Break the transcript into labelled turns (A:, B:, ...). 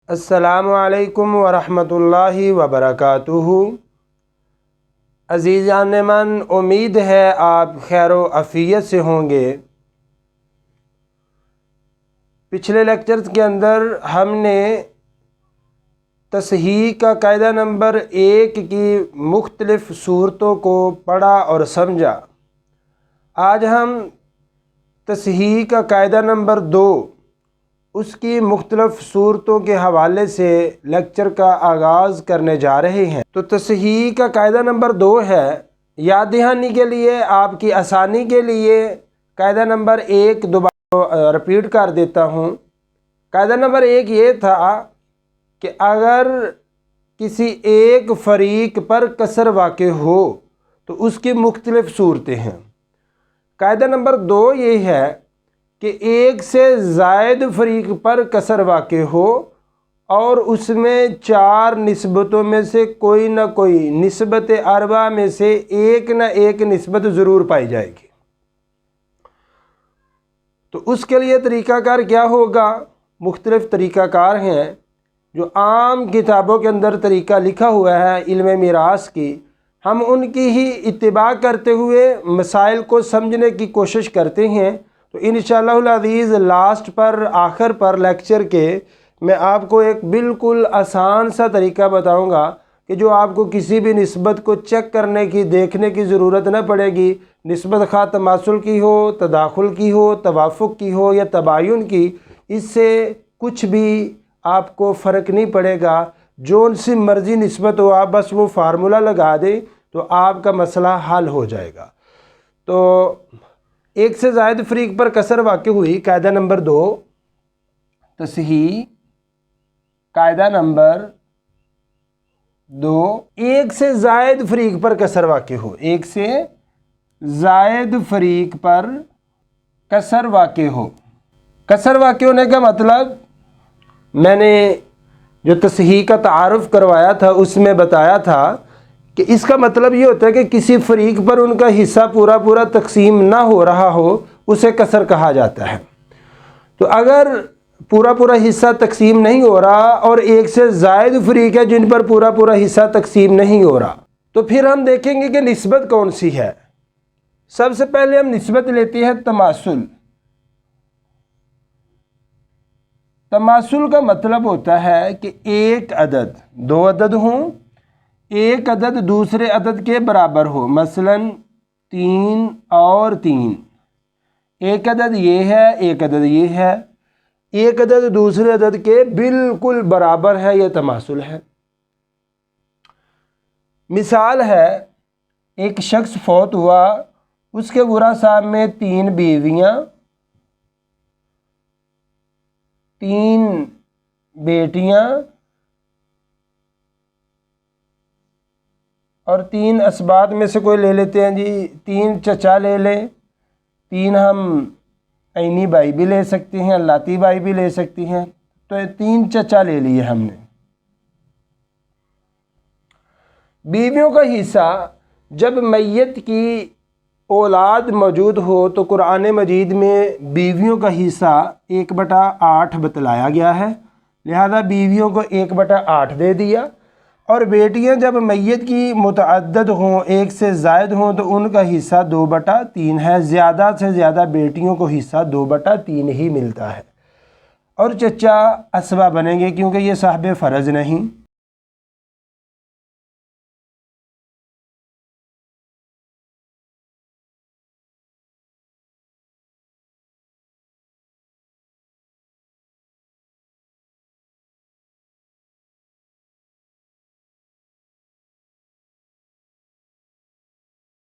A: السلام علیکم ورحمۃ اللہ وبرکاتہ۔ عزیزان من، امید ہے آپ خیر و عافیت سے ہوں گے۔ پچھلے لیکچرز کے اندر ہم نے تصحیح کا قاعدہ نمبر 1 کی مختلف صورتوں کو پڑھا اور سمجھا۔ آج ہم تصحیح کا قاعدہ نمبر 2 اس کی مختلف صورتوں کے حوالے سے لیکچر کا آغاز کرنے جا رہے ہیں۔ تو تصحیح کا قاعدہ نمبر 2 ہے، یاد دہانی کے لیے، آپ کی آسانی کے لیے قاعدہ نمبر 1 دوبارہ رپیٹ کر دیتا ہوں۔ قاعدہ نمبر 1 یہ تھا کہ اگر کسی ایک فریق پر کسر واقع ہو تو اس کی مختلف صورتیں ہیں۔ قاعدہ نمبر 2 یہ ہے کہ ایک سے زائد فریق پر کسر واقع ہو اور اس میں 4 نسبتوں میں سے کوئی نہ کوئی نسبت اربعہ میں سے ایک نہ ایک نسبت ضرور پائی جائے گی۔ تو اس کے لیے طریقہ کار کیا ہوگا؟ مختلف طریقہ کار ہیں جو عام کتابوں کے اندر طریقہ لکھا ہوا ہے علم میراث کی، ہم ان کی ہی اتباع کرتے ہوئے مسائل کو سمجھنے کی کوشش کرتے ہیں۔ تو انشاءاللہ العزیز لاسٹ پر، آخر پر لیکچر کے میں آپ کو ایک بالکل آسان سا طریقہ بتاؤں گا کہ جو آپ کو کسی بھی نسبت کو چیک کرنے کی، دیکھنے کی ضرورت نہ پڑے گی۔ نسبت خواہ تماثل کی ہو، تداخل کی ہو، توافق کی ہو یا تباین کی، اس سے کچھ بھی آپ کو فرق نہیں پڑے گا۔ جو ان سے مرضی نسبت ہو، آپ بس وہ فارمولہ لگا دیں تو آپ کا مسئلہ حل ہو جائے گا۔ تو ایک سے زائد فریق پر کسر واقع ہوئی، قاعدہ نمبر 2 تصحیح قاعدہ نمبر 2، ایک سے زائد فریق پر کسر واقع ہو، ایک سے زائد فریق پر کسر واقع ہو۔ کسر واقع ہونے کا مطلب میں نے جو تصحیح کا تعارف کروایا تھا اس میں بتایا تھا کہ اس کا مطلب یہ ہوتا ہے کہ کسی فریق پر ان کا حصہ پورا تقسیم نہ ہو رہا ہو، اسے کسر کہا جاتا ہے۔ تو اگر پورا حصہ تقسیم نہیں ہو رہا اور ایک سے زائد فریق ہے جن پر پورا حصہ تقسیم نہیں ہو رہا، تو پھر ہم دیکھیں گے کہ نسبت کون سی ہے۔ سب سے پہلے ہم نسبت لیتے ہیں تماثل۔ تماثل کا مطلب ہوتا ہے کہ ایک عدد، 2 عدد ہوں، ایک عدد دوسرے عدد کے برابر ہو، مثلا 3 اور 3، ایک عدد یہ ہے، ایک عدد یہ ہے، ایک عدد دوسرے عدد کے بالکل برابر ہے، یہ تماثل ہے۔ مثال ہے، ایک شخص فوت ہوا، اس کے ورثاء میں 3 بیویاں، 3 بیٹیاں اور 3 اسباط میں سے کوئی لے لیتے ہیں جی، 3 چچا لے لیں، 3 ہم عینی بھائی بھی لے سکتے ہیں، لاتی بھائی بھی لے سکتی ہیں، تو 3 چچا لے لیے ہم نے۔ بیویوں کا حصہ جب میت کی اولاد موجود ہو تو قرآن مجید میں بیویوں کا حصہ 1/8 بتلایا گیا ہے، لہذا بیویوں کو 1/8 دے دیا۔ اور بیٹیاں جب میت کی متعدد ہوں، ایک سے زائد ہوں، تو ان کا حصہ 2/3 ہے، زیادہ سے زیادہ بیٹیوں کو حصہ 2/3 ہی ملتا ہے۔ اور چچا اسبہ بنیں گے کیونکہ یہ صاحب فرض نہیں۔